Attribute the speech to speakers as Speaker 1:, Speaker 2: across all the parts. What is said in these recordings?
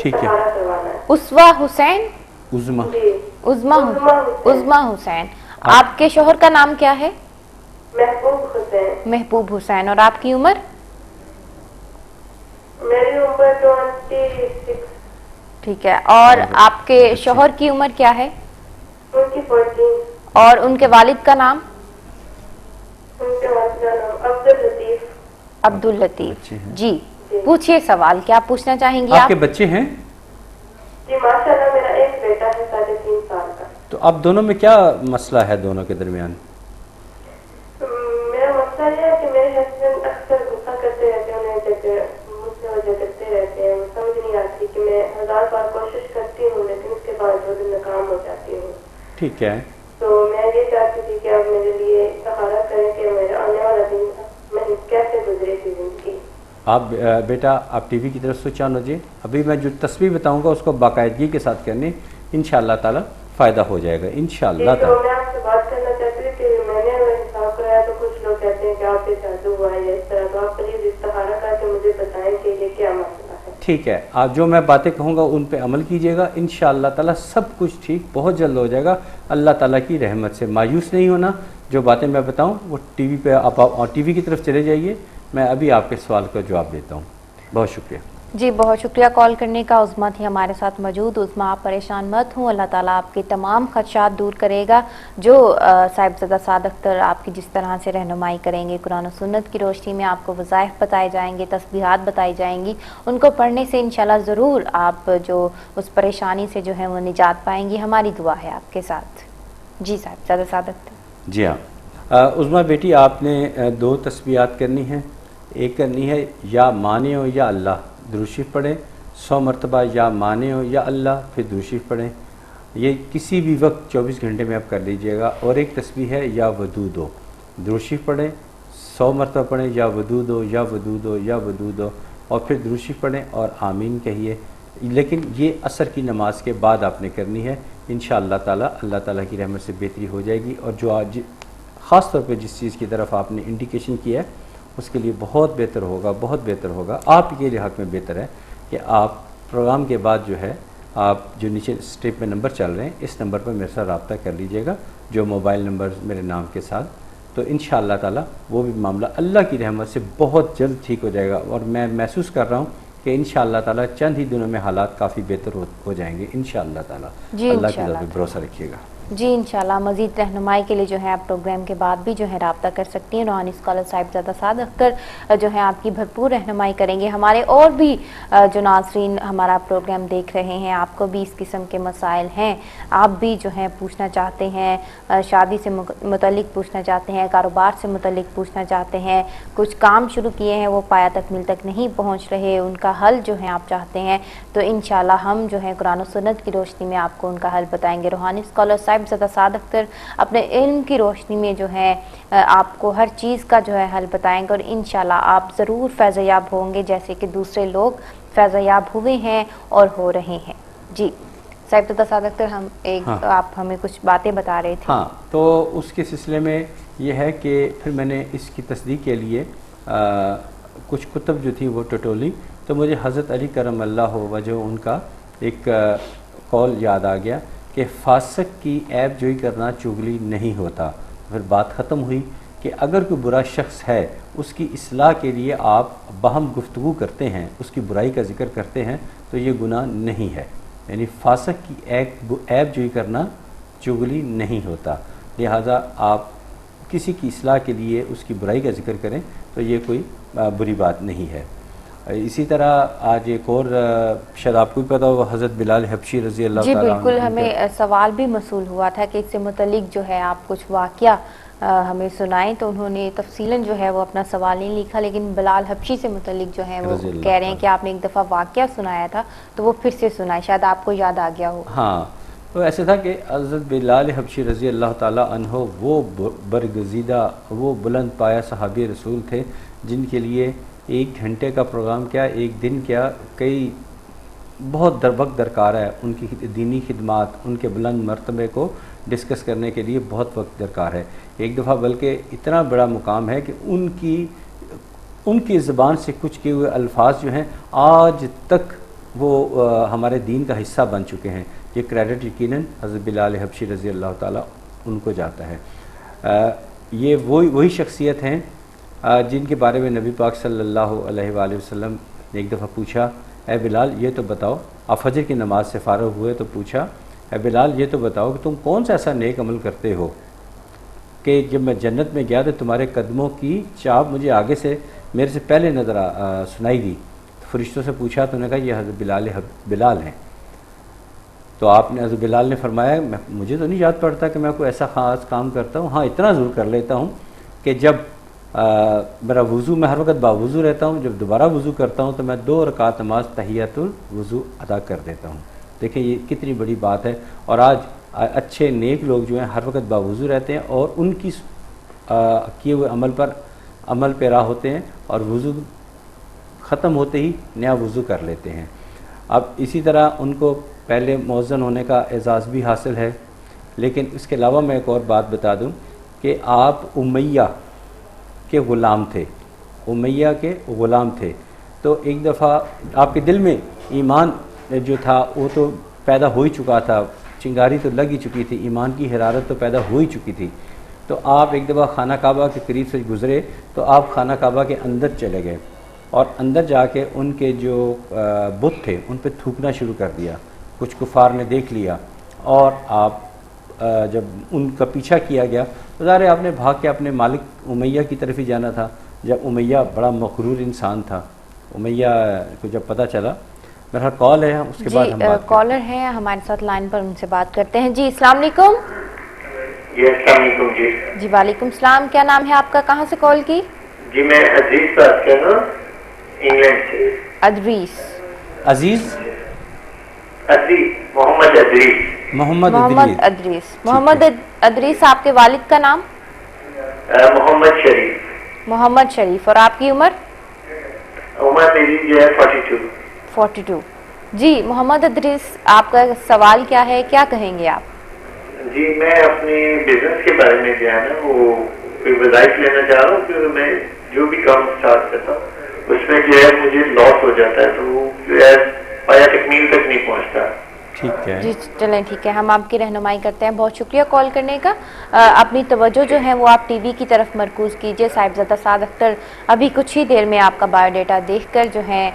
Speaker 1: ٹھیک ہے.
Speaker 2: طہارہ کروانا ہے.
Speaker 3: اسوا حسین.
Speaker 1: عظما.
Speaker 2: جی.
Speaker 3: عظما حسین. آپ کے شوہر کا نام کیا ہے؟
Speaker 2: محبوب حسین.
Speaker 3: محبوب حسین. اور آپ کی عمر؟
Speaker 2: میری عمر 26.
Speaker 3: ٹھیک ہے. اور آپ کے شوہر کی عمر کیا ہے؟
Speaker 2: ان کی 14.
Speaker 3: اور ان کے والد کا نام؟
Speaker 2: ان کے والد کا نام عبداللطیف.
Speaker 3: عبداللطیف. جی پوچھئے سوال، کیا پوچھنا چاہیں گی
Speaker 1: آپ
Speaker 3: آپ؟
Speaker 1: کے بچے ہیں؟
Speaker 2: جی ماشاءاللہ میرا ایک بیٹا ہے 3.5 سال کا.
Speaker 1: تو اب دونوں میں کیا مسئلہ ہے دونوں کے درمیان؟
Speaker 2: میرا مسئلہ یہ ہے کہ میرے ہسبینڈ اکثر غصہ کرتے رہتے ہیں، انہیں مجھ سے وجہ کرتے رہتے ہیں. وہ سمجھ نہیں آتی کہ میں 1000 بار کوشش کرتی ہوں لیکن اس کے باوجود ناکام ہو جاتی ہوں.
Speaker 1: ٹھیک ہے.
Speaker 2: تو میں یہ چاہتی تھی کہ آپ میرے لیے سہارا کریں کہ میرا آنے والا دن میں کیسے گزرے تھی زندگی.
Speaker 1: آپ بیٹا آپ ٹی وی کی طرف سوئچ آن ہوجیے. ابھی میں جو تسبیح بتاؤں گا اس کو باقاعدگی کے ساتھ کرنے، انشاءاللہ تعالی فائدہ ہو جائے گا انشاءاللہ
Speaker 2: تو
Speaker 1: تعالی.
Speaker 2: میں آپ سے بات کرنا چاہتی تھی کہ میں نے حساب کرایا تو کچھ لوگ کہتے ہیں کہ آپ پہ جادو ہوا ہے یا اس طرح، تو آپ پلیز استخارہ کر کے مجھے بتائیں کہ یہ کیا مسئلہ ہے.
Speaker 1: ٹھیک ہے. آپ جو میں باتیں کہوں گا ان پہ عمل کیجیے گا، انشاءاللہ تعالی سب کچھ ٹھیک بہت جلد ہو جائے گا اللہ تعالیٰ کی رحمت سے. مایوس نہیں ہونا. جو باتیں میں بتاؤں وہ ٹی وی پہ آپ ٹی وی کی طرف چلے جائیے. میں ابھی آپ کے سوال کا جواب دیتا ہوں. بہت شکریہ.
Speaker 3: جی بہت شکریہ کال کرنے کا. عظما تھی ہمارے ساتھ موجود. عظما آپ پریشان مت ہوں، اللہ تعالیٰ آپ کے تمام خدشات دور کرے گا. جو صاحبزادہ سعد اختر آپ کی جس طرح سے رہنمائی کریں گے قرآن و سنت کی روشنی میں، آپ کو وظائف بتائے جائیں گے، تسبیحات بتائی جائیں گی، ان کو پڑھنے سے انشاءاللہ ضرور آپ جو اس پریشانی سے جو ہے وہ نجات پائیں گی. ہماری دعا ہے آپ کے ساتھ. جی صاحبزادہ سعد اختر.
Speaker 1: جی ہاں عظما بیٹی، آپ نے 2 تسبیحات کرنی ہیں. ایک کرنی ہے یا مانے ہو یا اللہ، درود شریف پڑھیں 100 مرتبہ، یا مانے ہو یا اللہ پھر درود شریف پڑھیں. یہ کسی بھی وقت 24 گھنٹے میں آپ کر لیجئے گا. اور ایک تسبیح ہے یا ودود ہو، درود شریف پڑھیں 100 مرتبہ پڑھیں یا ودود ہو یا ودود ہو یا ودود ہو، اور پھر درود شریف پڑھیں اور آمین کہیے. لیکن یہ عصر کی نماز کے بعد آپ نے کرنی ہے. انشاءاللہ تعالی اللہ تعالیٰ کی رحمت سے بہتری ہو جائے گی. اور جو آج خاص طور پہ جس چیز کی طرف آپ نے انڈیکیشن کیا ہے اس کے لیے بہت بہتر ہوگا، بہت بہتر ہوگا. آپ کے حق میں بہتر ہے کہ آپ پروگرام کے بعد جو ہے آپ جو نیچے اسٹیپ میں نمبر چل رہے ہیں اس نمبر پر میرے ساتھ رابطہ کر لیجئے گا، جو موبائل نمبر میرے نام کے ساتھ. تو انشاءاللہ تعالی وہ بھی معاملہ اللہ کی رحمت سے بہت جلد ٹھیک ہو جائے گا. اور میں محسوس کر رہا ہوں کہ انشاءاللہ تعالی چند ہی دنوں میں حالات کافی بہتر ہو جائیں گے انشاءاللہ تعالی.
Speaker 3: جی
Speaker 1: اللہ کی
Speaker 3: انشاءاللہ
Speaker 1: ذات پہ بھروسہ رکھیے گا.
Speaker 3: جی انشاءاللہ مزید رہنمائی کے لیے جو ہے آپ پروگرام کے بعد بھی جو ہے رابطہ کر سکتی ہیں. روحانی اسکالر صاحبزادہ سعد اختر جو ہے آپ کی بھرپور رہنمائی کریں گے. ہمارے اور بھی جو ناظرین ہمارا پروگرام دیکھ رہے ہیں، آپ کو بھی اس قسم کے مسائل ہیں، آپ بھی جو ہیں پوچھنا چاہتے ہیں، شادی سے متعلق پوچھنا چاہتے ہیں، کاروبار سے متعلق پوچھنا چاہتے ہیں، کچھ کام شروع کیے ہیں وہ پایہ تکمیل تک نہیں پہنچ رہے، ان کا حل جو ہے آپ چاہتے ہیں، تو انشاءاللہ ہم جو ہے قرآن و سنت کی روشنی میں آپ کو ان کا حل بتائیں گے. روحانی اسکالر صاحبزادہ سعد اختر اپنے علم کی روشنی میں جو ہے آپ کو ہر چیز کا جو ہے حل بتائیں گے، اور انشاءاللہ آپ ضرور فیض یاب ہوں گے جیسے کہ دوسرے لوگ فیض یاب ہوئے ہیں اور ہو رہے ہیں. جی صاحبزادہ سعد اختر ہم آپ ہمیں کچھ باتیں بتا رہے تھے.
Speaker 1: ہاں تو اس کے سلسلے میں یہ ہے کہ پھر میں نے اس کی تصدیق کے لیے کچھ کتب جو تھی وہ ٹٹولی، تو مجھے حضرت علی کرم اللہ وجہ ان کا ایک قول یاد آ گیا کہ فاسق کی عیب جوئی کرنا چغلی نہیں ہوتا. پھر بات ختم ہوئی کہ اگر کوئی برا شخص ہے اس کی اصلاح کے لیے آپ باہم گفتگو کرتے ہیں، اس کی برائی کا ذکر کرتے ہیں تو یہ گناہ نہیں ہے. یعنی فاسق کی عیب جوئی کرنا چغلی نہیں ہوتا. لہٰذا آپ کسی کی اصلاح کے لیے اس کی برائی کا ذکر کریں تو یہ کوئی بری بات نہیں ہے. اسی طرح آج ایک اور شاید آپ کو بھی پتا ہو حضرت بلال حبشی رضی اللہ
Speaker 3: جی
Speaker 1: تعالیٰ
Speaker 3: بالکل، ہمیں سوال بھی موصول ہوا تھا کہ اس سے متعلق جو ہے آپ کچھ واقعہ ہمیں سنائیں، تو انہوں نے تفصیلاً جو ہے وہ اپنا سوال نہیں لکھا، لیکن بلال حبشی سے متعلق جو ہے وہ کہہ رہے ہیں کہ آپ نے ایک دفعہ واقعہ سنایا تھا تو وہ پھر سے سنائے، شاید آپ کو یاد آ گیا ہو.
Speaker 1: ہاں تو ایسا تھا کہ حضرت بلال حبشی رضی اللہ تعالیٰ عنہ وہ برگزیدہ وہ بلند پایہ صحابی رسول تھے جن کے لیے 1 گھنٹے کا پروگرام کیا، 1 دن کیا، کئی بہت وقت درکار ہے ان کی دینی خدمات، ان کے بلند مرتبے کو ڈسکس کرنے کے لیے بہت وقت درکار ہے. ایک دفعہ بلکہ اتنا بڑا مقام ہے کہ ان کی زبان سے کچھ کیے ہوئے الفاظ جو ہیں آج تک وہ ہمارے دین کا حصہ بن چکے ہیں. یہ کریڈٹ یقیناً حضرت بلال حبشی رضی اللہ تعالیٰ ان کو جاتا ہے. یہ وہی شخصیت ہیں جن کے بارے میں نبی پاک صلی اللہ علیہ وآلہ وسلم نے ایک دفعہ پوچھا، اے بلال یہ تو بتاؤ، آپ فجر کی نماز سے فارغ ہوئے تو پوچھا، اے بلال یہ تو بتاؤ کہ تم کون سا ایسا نیک عمل کرتے ہو کہ جب میں جنت میں گیا تو تمہارے قدموں کی چاپ مجھے آگے سے میرے سے پہلے نظر سنائی دی. فرشتوں سے پوچھا تو انہوں نے کہا یہ حضرت بلال ہیں. تو آپ نے حضرت بلال نے فرمایا مجھے تو نہیں یاد پڑتا کہ میں کوئی ایسا خاص کام کرتا ہوں، ہاں اتنا ضرور کر لیتا ہوں کہ جب میرا وضو، میں ہر وقت باوضو رہتا ہوں، جب دوبارہ وضو کرتا ہوں تو میں 2 رکعت نماز تحیۃ الوضو ادا کر دیتا ہوں. دیکھیں یہ کتنی بڑی بات ہے. اور آج اچھے نیک لوگ جو ہیں ہر وقت باوضو رہتے ہیں اور ان کی کیے ہوئے عمل پر عمل پیرا ہوتے ہیں اور وضو ختم ہوتے ہی نیا وضو کر لیتے ہیں. اب اسی طرح ان کو پہلے مؤذن ہونے کا اعزاز بھی حاصل ہے. لیکن اس کے علاوہ میں ایک اور بات بتا دوں کہ آپ امیہ کے غلام تھے، امیہ کے غلام تھے. تو ایک دفعہ آپ کے دل میں ایمان جو تھا وہ تو پیدا ہو ہی چکا تھا، چنگاری تو لگ ہی چکی تھی، ایمان کی حرارت تو پیدا ہو ہی چکی تھی. تو آپ ایک دفعہ خانہ کعبہ کے قریب سے گزرے تو آپ خانہ کعبہ کے اندر چلے گئے اور اندر جا کے ان کے جو بت تھے ان پہ تھوکنا شروع کر دیا. کچھ کفار نے دیکھ لیا اور آپ جب ان کا پیچھا کیا گیا تو ظاہر ہے آپ نے بھاگ کے اپنے مالک امیہ کی طرف ہی جانا تھا. جب امیہ بڑا مغرور انسان تھا، امیہ کو جب پتہ چلا، میرا کال ہے اس کے بعد ہم بات
Speaker 3: کالر ہیں ہمارے ساتھ لائن پر، ان سے بات کرتے ہیں. جی السلام علیکم.
Speaker 4: جی السلام علیکم.
Speaker 3: جی وعلیکم السلام. کیا نام ہے آپ کا، کہاں سے کال کی؟
Speaker 4: جی میں عزیز بات کر رہا ہوں انگلینڈ سے.
Speaker 1: عزیز
Speaker 4: محمد ادریس.
Speaker 1: محمد
Speaker 3: ادریس. محمد ادریس، آپ کے والد کا نام؟
Speaker 4: محمد شریف.
Speaker 3: محمد شریف. اور آپ کی عمر؟
Speaker 4: عمر میری جو ہے
Speaker 3: 42. جی محمد ادریس، آپ کا سوال کیا ہے، کیا کہیں گے آپ؟
Speaker 4: جی میں اپنے بزنس کے بارے میں جو ہے نا وہ کوئی وظائف لینا چاہ رہا ہوں کہ میں جو بھی کام اسٹارٹ کرتا ہوں اس میں جو ہے مجھے لاس ہو جاتا ہے، تو وہ جو ہے پایا تکمیل تک نہیں پہنچتا.
Speaker 1: ٹھیک ہے
Speaker 3: جی چلیں ٹھیک ہے، ہم آپ کی رہنمائی کرتے ہیں. بہت شکریہ کال کرنے کا. اپنی توجہ جو ہے وہ آپ ٹی وی کی طرف مرکوز کیجئے. صاحبزادہ سعد اختر ابھی کچھ ہی دیر میں آپ کا بایو ڈیٹا دیکھ کر جو ہے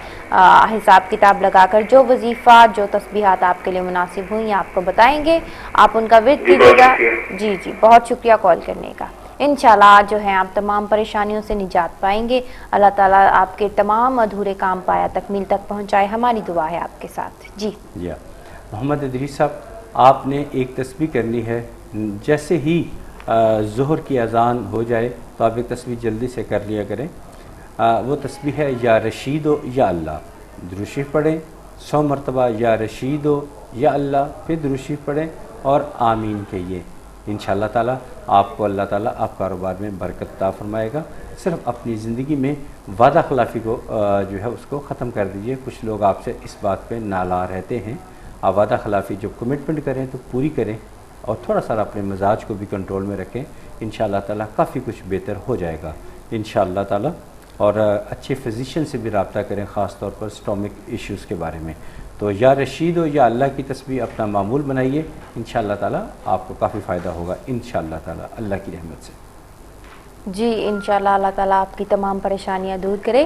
Speaker 3: حساب کتاب لگا کر جو وظیفہ جو تسبیحات آپ کے لیے مناسب ہوئی آپ کو بتائیں گے. آپ ان کا ورد کیجیے گا. جی بہت شکریہ کال کرنے کا. انشاءاللہ جو ہے آپ تمام پریشانیوں سے نجات پائیں گے. اللہ تعالیٰ آپ کے تمام ادھورے کام پایا تکمیل تک پہنچائے. ہماری دعا ہے آپ کے ساتھ. جی
Speaker 1: محمد ادریس صاحب، آپ نے ایک تسبیح کرنی ہے. جیسے ہی ظہر کی اذان ہو جائے تو آپ ایک تسبیح جلدی سے کر لیا کریں. وہ تسبیح ہے یا رشید و یا اللہ. درود شریف پڑھیں 100 مرتبہ یا رشید و یا اللہ، پھر درود شریف پڑھیں اور آمین کہیے. انشاءاللہ تعالیٰ آپ کو اللہ تعالیٰ آپ کاروبار میں برکت عطا فرمائے گا. صرف اپنی زندگی میں وعدہ خلافی کو جو ہے اس کو ختم کر دیجئے. کچھ لوگ آپ سے اس بات پہ نالا رہتے ہیں. آپ وعدہ خلافی جو کمٹمنٹ کریں تو پوری کریں اور تھوڑا سا اپنے مزاج کو بھی کنٹرول میں رکھیں. انشاءاللہ تعالیٰ کافی کچھ بہتر ہو جائے گا انشاءاللہ تعالیٰ. اور اچھے فزیشین سے بھی رابطہ کریں، خاص طور پر اسٹامک ایشوز کے بارے میں. تو یا رشید و یا اللہ کی تسبیح اپنا معمول بنائیے. انشاءاللہ تعالیٰ آپ کو کافی فائدہ ہوگا انشاءاللہ تعالیٰ اللہ کی رحمت سے.
Speaker 3: جی انشاءاللہ اللہ تعالیٰ آپ کی تمام پریشانیاں دور کرے.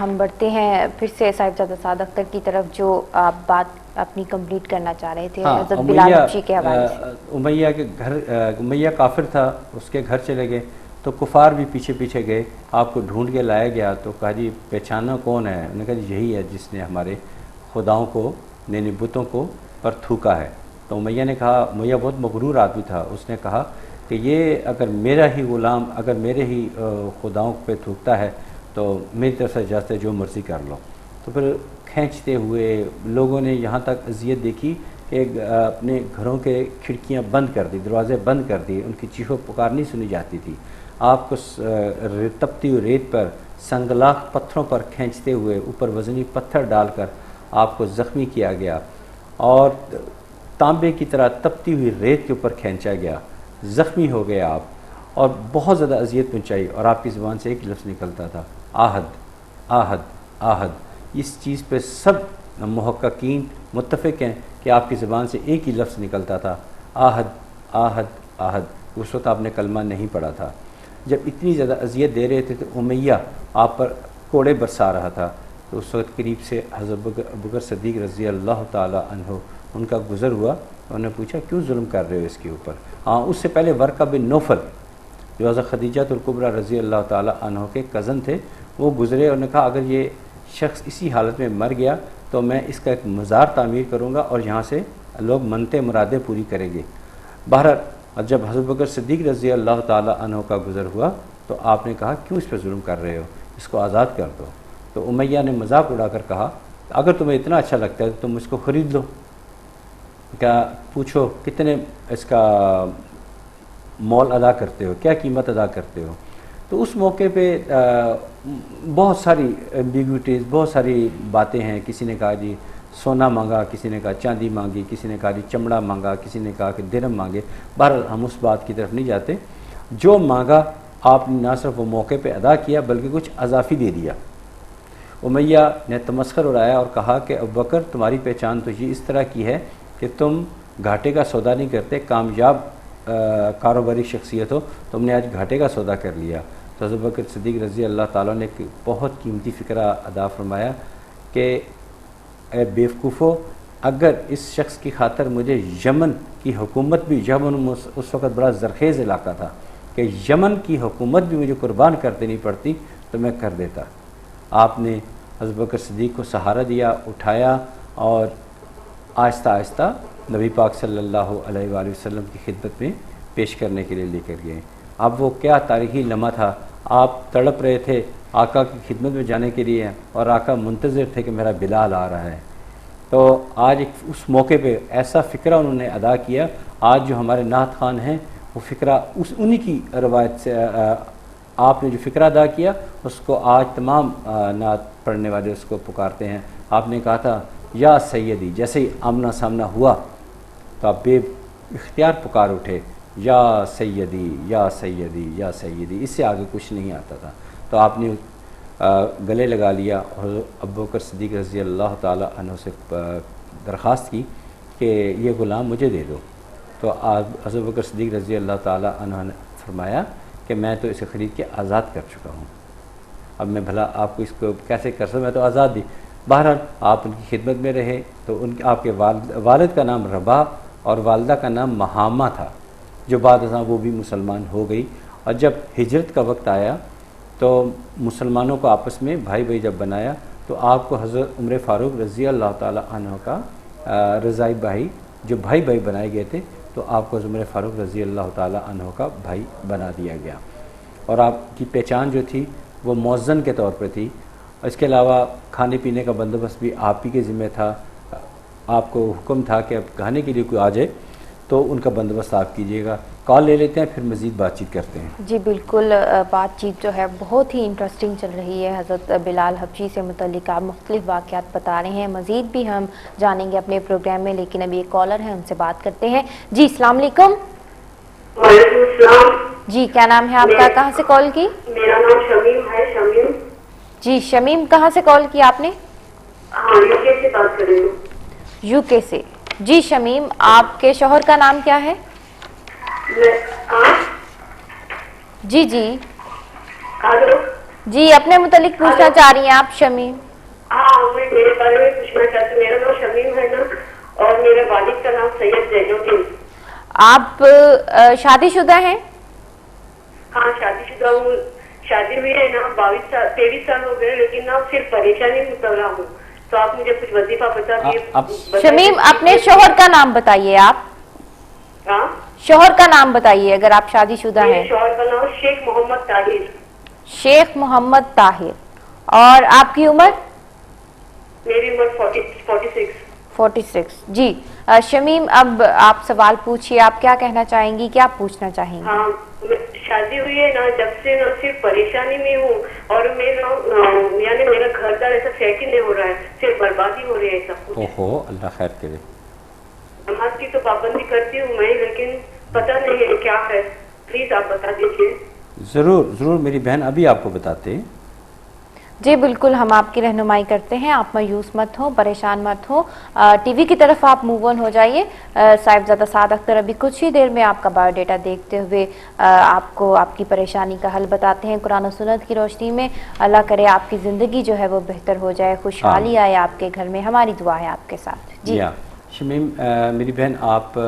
Speaker 3: ہم بڑھتے ہیں پھر سے صاحبزادہ سعد اختر کی طرف جو آپ بات اپنی کمپلیٹ کرنا چاہ رہے تھے حضرت بلال حبشی کے حوالے سے.
Speaker 1: امیہ کے گھر، امیہ کافر تھا، اس کے گھر چلے گئے تو کفار بھی پیچھے پیچھے گئے. آپ کو ڈھونڈ کے لایا گیا تو کہا جی پہچانا کون ہے؟ انہوں نے کہا جی یہی ہے جس نے ہمارے خداؤں کو، یعنی بتوں کو پر تھوکا ہے. تو امیہ نے کہا، امیہ بہت مغرور آدمی تھا، اس نے کہا کہ یہ اگر میرا ہی غلام اگر میرے ہی خداؤں پہ تھوکتا ہے تو میری طرف سے اجازت ہے جو مرضی کر لو. تو پھر کھینچتے ہوئے لوگوں نے یہاں تک اذیت دیکھی کہ اپنے گھروں کے کھڑکیاں بند کر دی، دروازے بند کر دیے. ان کی چیخو پکار نہیں سنی جاتی تھی. آپ کو تپتی ہوئی ریت پر سنگلاخ پتھروں پر کھینچتے ہوئے اوپر وزنی پتھر ڈال کر آپ کو زخمی کیا گیا اور تانبے کی طرح تپتی ہوئی ریت کے اوپر کھینچا گیا. زخمی ہو گئے آپ اور بہت زیادہ اذیت پہنچائی. اور آپ کی زبان سے ایک لفظ نکلتا تھا، آہد آہد آہد. اس چیز پہ سب محققین متفق ہیں کہ آپ کی زبان سے ایک ہی لفظ نکلتا تھا، آہد آہد آہد۔ اس وقت آپ نے کلمہ نہیں پڑھا تھا۔ جب اتنی زیادہ اذیت دے رہے تھے تو امیہ آپ پر کوڑے برسا رہا تھا، تو اس وقت قریب سے حضرت ابوبکر صدیق رضی اللہ تعالی عنہ ان کا گزر ہوا، انہوں نے پوچھا کیوں ظلم کر رہے ہو اس کے اوپر؟ ہاں، اس سے پہلے ورقہ بن نوفل جو حضرت خدیجہ الکبریٰ رضی اللہ تعالی عنہ کے کزن تھے، وہ گزرے اور نے کہا اگر یہ شخص اسی حالت میں مر گیا تو میں اس کا ایک مزار تعمیر کروں گا اور یہاں سے لوگ منتیں مرادیں پوری کریں گے۔ بہرحال جب حضرت بکر صدیق رضی اللہ تعالی عنہ کا گزر ہوا تو آپ نے کہا کیوں اس پہ ظلم کر رہے ہو، اس کو آزاد کر دو۔ تو امیہ نے مذاق اڑا کر کہا اگر تمہیں اتنا اچھا لگتا ہے تو تم اس کو خرید لو، کیا پوچھو کتنے اس کا مول ادا کرتے ہو، کیا قیمت ادا کرتے ہو۔ تو اس موقع پہ بہت ساری ایمبیگوٹیز، بہت ساری باتیں ہیں۔ کسی نے کہا جی سونا مانگا، کسی نے کہا چاندی مانگی، کسی نے کہا جی چمڑا مانگا، کسی نے کہا کہ درہم مانگے۔ بہرحال ہم اس بات کی طرف نہیں جاتے، جو مانگا آپ نے نہ صرف وہ موقع پہ ادا کیا بلکہ کچھ اضافی دے دیا۔ امیہ نے تمسخر اڑایا اور کہا کہ ابوبکر تمہاری پہچان تو یہ اس طرح کی ہے کہ تم گھاٹے کا سودا نہیں کرتے، کامیاب کاروباری شخصیت ہو، تم نے آج گھاٹے کا سودا کر لیا۔ تو حضرت بکر صدیق رضی اللہ تعالیٰ نے ایک بہت قیمتی فکرہ ادا فرمایا کہ اے بیوقوفو، اگر اس شخص کی خاطر مجھے یمن کی حکومت بھی، یمن اس وقت بڑا زرخیز علاقہ تھا، کہ یمن کی حکومت بھی مجھے قربان کر دینی پڑتی تو میں کر دیتا۔ آپ نے حضرت بکر صدیق کو سہارا دیا، اٹھایا اور آہستہ آہستہ نبی پاک صلی اللہ علیہ وآلہ وسلم کی خدمت میں پیش کرنے کے لیے لے کر گئے۔ اب وہ کیا تاریخی لمحہ تھا، آپ تڑپ رہے تھے آقا کی خدمت میں جانے کے لیے اور آقا منتظر تھے کہ میرا بلال آ رہا ہے۔ تو آج اس موقع پہ ایسا فکرہ انہوں نے ادا کیا، آج جو ہمارے نعت خوان ہیں وہ فکرہ انہی کی روایت سے آپ نے جو فکرہ ادا کیا اس کو آج تمام نعت پڑھنے والے اس کو پکارتے ہیں۔ آپ نے کہا تھا یا سیدی، جیسے ہی آمنا سامنا ہوا تو آپ بے اختیار پکار اٹھے یا سیدی یا سیدی یا سیدی، اس سے آگے کچھ نہیں آتا تھا۔ تو آپ نے گلے لگا لیا اور ابوبکر صدیق رضی اللہ تعالی عنہ سے درخواست کی کہ یہ غلام مجھے دے دو۔ تو حضرت بکر صدیق رضی اللہ تعالی عنہ نے فرمایا کہ میں تو اسے خرید کے آزاد کر چکا ہوں، اب میں بھلا آپ کو اس کو کیسے کر سکتا، میں تو آزاد دی۔ بہرحال آپ ان کی خدمت میں رہے تو آپ کے والد کا نام رباح اور والدہ کا نام مہامہ تھا، جو بعد ازاں وہ بھی مسلمان ہو گئی۔ اور جب ہجرت کا وقت آیا تو مسلمانوں کو آپس میں بھائی بھائی جب بنایا تو آپ کو حضرت عمر فاروق رضی اللہ تعالی عنہ کا رضائی بھائی، جو بھائی بھائی بنائے گئے تھے، تو آپ کو حضرت عمر فاروق رضی اللہ تعالی عنہ کا بھائی بنا دیا گیا۔ اور آپ کی پہچان جو تھی وہ مؤذن کے طور پہ تھی۔ اس کے علاوہ کھانے پینے کا بندوبست بھی آپ ہی کے ذمہ تھا، آپ کو حکم تھا کہ اب کھانے کے لیے کوئی آ جائے تو ان کا بندوبست آپ کیجیے گا۔ کال لے لیتے ہیں پھر مزید بات چیت کرتے ہیں۔
Speaker 3: جی بالکل، بات چیت جو ہے بہت ہی انٹرسٹنگ چل رہی ہے، حضرت بلال حبشی سے متعلق آپ مختلف واقعات بتا رہے ہیں، مزید بھی ہم جانیں گے اپنے پروگرام میں، لیکن ابھی ایک کالر ہے ان سے بات کرتے ہیں۔ جی السلام علیکم۔
Speaker 2: وعلیکم السلام۔
Speaker 3: جی کیا نام ہے آپ کا، کہاں سے کال کی؟
Speaker 2: میرا نام شمیم ہے۔ شمیم؟
Speaker 3: جی شمیم، کہاں سے کال کی آپ نے؟
Speaker 2: ہاں، یو کے سے بات کر رہی ہوں۔
Speaker 3: یو کے سے۔ جی شمیم، آپ کے شوہر کا نام کیا ہے؟ جی جی جی، اپنے متعلق پوچھنا چاہ رہی ہیں آپ شمیم؟
Speaker 2: ہاں، میں میرے بارے میں پوچھنا چاہتی ہوں۔ میرا نام شمیم ہے نا، اور میرے والد کا نام سید زین الدین۔
Speaker 3: آپ شادی شدہ ہیں؟
Speaker 2: ہاں شادی شدہ ہوں، شادی ہوئی ہے نا 23 سال ہو گئے، لیکن نا صرف پریشانی میں مبتلا ہوں، تو آپ مجھے کچھ وظیفہ بتا دیے۔
Speaker 3: شمیم اپنے شوہر کا نام بتائیے آپ۔
Speaker 2: ہاں
Speaker 3: شوہر کا نام بتائیے اگر آپ شادی شدہ ہیں۔
Speaker 2: شوہر کا نام شیخ محمد طاہر۔
Speaker 3: شیخ محمد طاہر۔ اور آپ کی عمر؟
Speaker 2: میری عمر 46۔
Speaker 3: 46۔ جی شمیم، اب آپ سوال پوچھیے، آپ کیا کہنا چاہیں گی، کیا پوچھنا چاہیں گی؟
Speaker 2: ہاں، شادی ہوئی ہے نا، جب سے نا صرف پریشانی میں ہوں، اور میں نا یعنی میرا گھر دار ایسا سیٹ ہی نہیں ہو رہا ہے، صرف بربادی ہو رہی ہے سب کچھ۔
Speaker 1: اوہو، اللہ خیر کرے۔
Speaker 2: نماز کی تو پابندی کرتی ہوں میں، لیکن پتہ نہیں ہے کیا ہے، پلیز آپ بتا دیجیے۔
Speaker 1: ضرور ضرور میری بہن، ابھی آپ کو بتاتے ہیں۔
Speaker 3: جی بالکل، ہم آپ کی رہنمائی کرتے ہیں، آپ مایوس مت ہوں، پریشان مت ہوں، ٹی وی کی طرف آپ موو آن ہو جائیے۔ صاحبزادہ سعد اختر ابھی کچھ ہی دیر میں آپ کا بایو ڈیٹا دیکھتے ہوئے آپ کو آپ کی پریشانی کا حل بتاتے ہیں قرآن و سنت کی روشنی میں۔ اللہ کرے آپ کی زندگی جو ہے وہ بہتر ہو جائے، خوشحالی آئے آپ کے گھر میں، ہماری دعا ہے آپ کے ساتھ۔ جی
Speaker 1: شمیم، میری بہن، آپ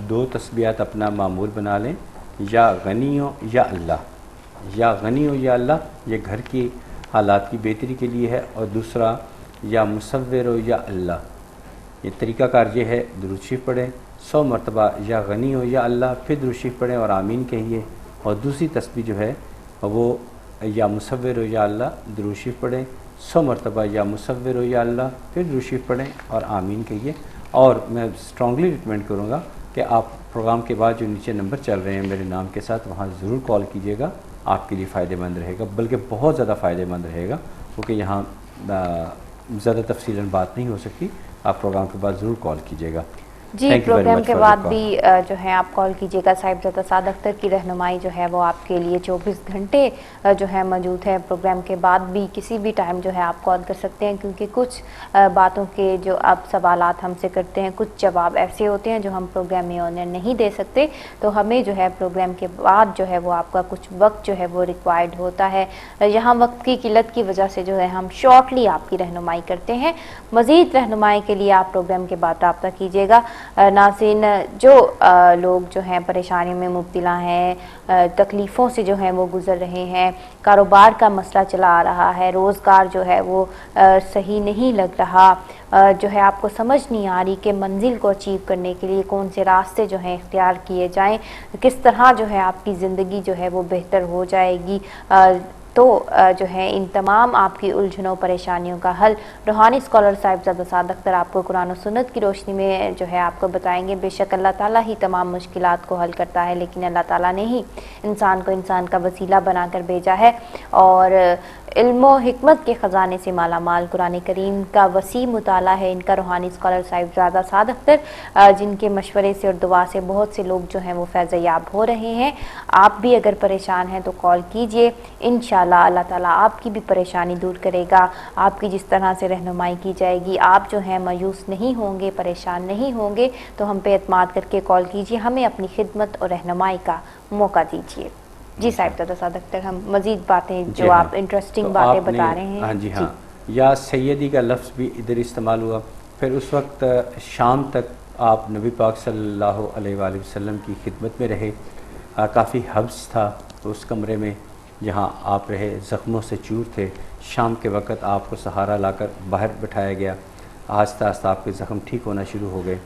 Speaker 1: 2 تسبیحات اپنا معمول بنا لیں، یا غنی ہو یا اللہ، یا غنی ہو یا اللہ، یہ گھر کی حالات کی بہتری کے لیے ہے، اور دوسرا یا مصور ہو یا اللہ۔ یہ طریقہ کار یہ ہے، درود شریف پڑھیں 100 مرتبہ یا غنی ہو یا اللہ، پھر درود شریف پڑھیں اور آمین کہیے، اور دوسری تسبیح جو ہے وہ یا مصور ہو یا اللہ، درود شریف پڑھیں 100 مرتبہ یا مصور ہو یا اللہ، پھر درود شریف پڑھیں اور آمین کہیے۔ اور میں اسٹرانگلی ریکمینڈ کروں گا کہ آپ پروگرام کے بعد جو نیچے نمبر چل رہے ہیں میرے نام کے ساتھ، وہاں ضرور کال کیجیے گا، آپ کے لیے فائدہ مند رہے گا، بلکہ بہت زیادہ فائدہ مند رہے گا، کیونکہ یہاں زیادہ تفصیلاً بات نہیں ہو سکتی۔ آپ پروگرام کے بعد ضرور کال کیجیے گا۔
Speaker 3: جی پروگرام کے بعد بھی جو ہے آپ کال کیجیے گا۔ صاحبزادہ سعد اختر کی رہنمائی جو ہے وہ آپ کے لیے 24 گھنٹے جو ہے موجود ہے۔ پروگرام کے بعد بھی کسی بھی ٹائم جو ہے آپ کال کر سکتے ہیں، کیونکہ کچھ باتوں کے جو آپ سوالات ہم سے کرتے ہیں، کچھ جواب ایسے ہوتے ہیں جو ہم پروگرام میں آنر نہیں دے سکتے، تو ہمیں جو ہے پروگرام کے بعد جو ہے وہ آپ کا کچھ وقت جو ہے وہ ریکوائرڈ ہوتا ہے۔ یہاں وقت کی قلت کی وجہ سے جو ہے ہم شارٹلی آپ کی رہنمائی کرتے ہیں۔ مزید رہنمائی کے لیے آپ پروگرام کے بعد رابطہ کیجیے گا۔ ناظرین، جو لوگ جو ہیں پریشانی میں مبتلا ہیں، تکلیفوں سے جو ہیں وہ گزر رہے ہیں، کاروبار کا مسئلہ چلا آ رہا ہے، روزگار جو ہے وہ صحیح نہیں لگ رہا، جو ہے آپ کو سمجھ نہیں آ رہی کہ منزل کو اچیو کرنے کے لیے کون سے راستے جو ہیں اختیار کیے جائیں، کس طرح جو ہے آپ کی زندگی جو ہے وہ بہتر ہو جائے گی، تو جو ہے ان تمام آپ کی الجھنوں پریشانیوں کا حل روحانی اسکالر صاحبزادہ سعد اختر آپ کو قرآن و سنت کی روشنی میں جو ہے آپ کو بتائیں گے۔ بے شک اللہ تعالیٰ ہی تمام مشکلات کو حل کرتا ہے، لیکن اللہ تعالیٰ نے ہی انسان کو انسان کا وسیلہ بنا کر بھیجا ہے، اور علم و حکمت کے خزانے سے مالا مال قرآن کریم کا وسیع مطالعہ ہے ان کا روحانی اسکالر صاحبزادہ سعد اختر، جن کے مشورے سے اور دعا سے بہت سے لوگ جو ہیں وہ فیض یاب ہو رہے ہیں۔ آپ بھی اگر پریشان ہیں تو کال کیجئے، انشاءاللہ اللہ تعالیٰ آپ کی بھی پریشانی دور کرے گا، آپ کی جس طرح سے رہنمائی کی جائے گی، آپ جو ہیں مایوس نہیں ہوں گے، پریشان نہیں ہوں گے، تو ہم پہ اعتماد کر کے کال کیجئے، ہمیں اپنی خدمت اور رہنمائی کا موقع دیجئے۔ جی صاحبزادہ سعد اختر، ہم مزید باتیں جو آپ انٹرسٹنگ باتیں بتا رہے ہیں۔
Speaker 1: ہاں جی ہاں، یا سیدی کا لفظ بھی ادھر استعمال ہوا، پھر اس وقت شام تک آپ نبی پاک صلی اللہ علیہ وآلہ وسلم کی خدمت میں رہے، کافی حبس تھا اس کمرے میں جہاں آپ رہے، زخموں سے چور تھے، شام کے وقت آپ کو سہارا لا کر باہر بٹھایا گیا، آہستہ آہستہ آپ کے زخم ٹھیک ہونا شروع ہو گئے۔